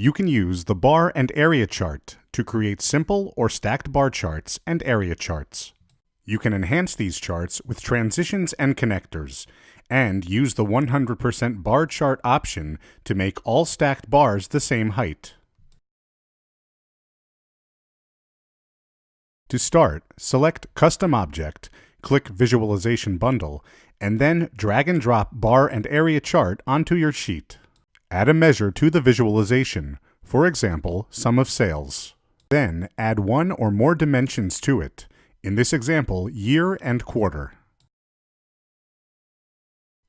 You can use the bar and area chart to create simple or stacked bar charts and area charts. You can enhance these charts with transitions and connectors, and use the 100% bar chart option to make all stacked bars the same height. To start, select Custom Object, click Visualization Bundle, and then drag and drop bar and area chart onto your sheet. Add a measure to the visualization, for example, sum of sales. Then add one or more dimensions to it, in this example, year and quarter.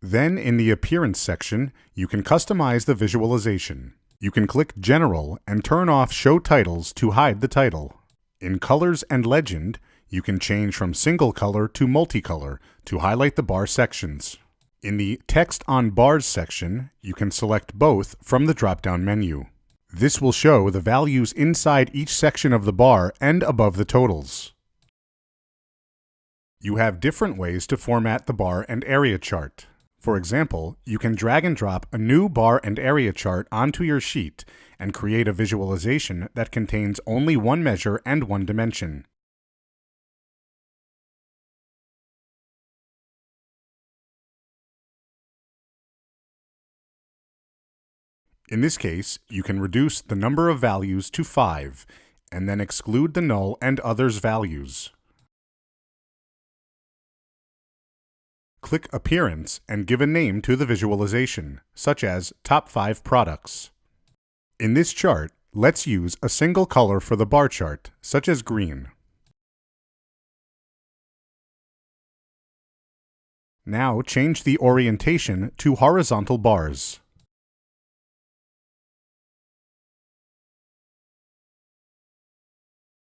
Then in the Appearance section, you can customize the visualization. You can click General and turn off Show Titles to hide the title. In Colors and Legend, you can change from single color to multicolor to highlight the bar sections. In the Text on Bars section, you can select both from the drop-down menu. This will show the values inside each section of the bar and above the totals. You have different ways to format the bar and area chart. For example, you can drag and drop a new bar and area chart onto your sheet and create a visualization that contains only one measure and one dimension. In this case, you can reduce the number of values to 5, and then exclude the null and others values. Click Appearance and give a name to the visualization, such as Top 5 Products. In this chart, let's use a single color for the bar chart, such as green. Now change the orientation to horizontal bars.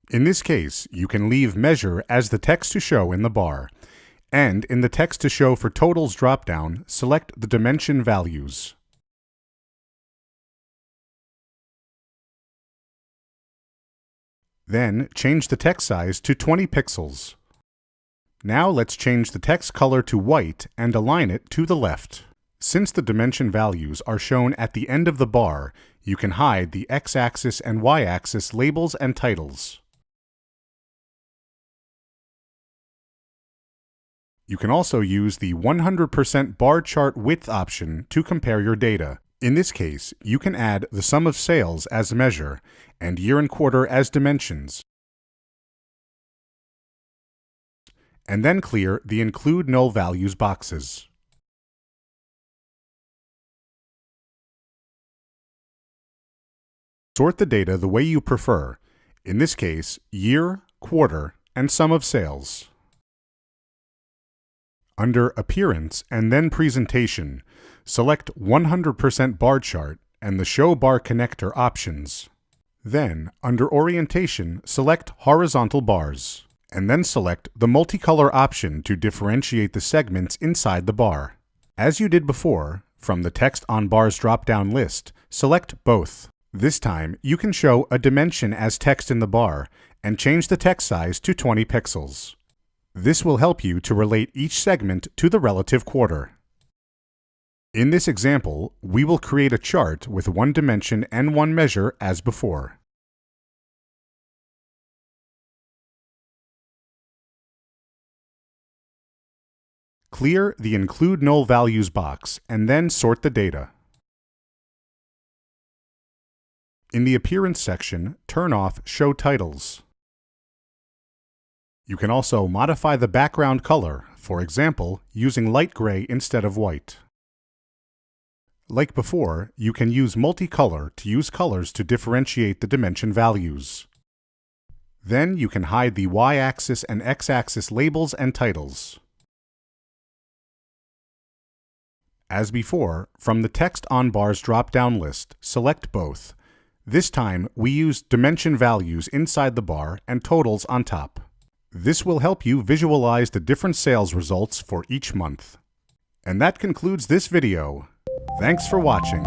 In this case, you can leave Measure as the text to show in the bar, and in the Text to Show for Totals dropdown, select the dimension values. Then change the text size to 20 pixels. Now let's change the text color to white and align it to the left. Since the dimension values are shown at the end of the bar, you can hide the x-axis and y-axis labels and titles. You can also use the 100% bar chart width option to compare your data. In this case, you can add the sum of sales as measure and year and quarter as dimensions, and then clear the Include Null Values boxes. Sort the data the way you prefer, in this case, year, quarter, and sum of sales. Under Appearance and then Presentation, select 100% bar chart and the Show Bar Connector options. Then, under Orientation, select Horizontal Bars, and then select the Multicolor option to differentiate the segments inside the bar. As you did before, from the Text on Bars drop-down list, select both. This time, you can show a dimension as text in the bar and change the text size to 20 pixels. This will help you to relate each segment to the relative quarter. In this example, we will create a chart with one dimension and one measure as before. Clear the Include Null Values box and then sort the data. In the Appearance section, turn off Show Titles. You can also modify the background color, for example, using light gray instead of white. Like before, you can use multicolor to use colors to differentiate the dimension values. Then you can hide the y-axis and x-axis labels and titles. As before, from the Text on Bars drop-down list, select both. This time, we use dimension values inside the bar and totals on top. This will help you visualize the different sales results for each month. And that concludes this video. Thanks for watching.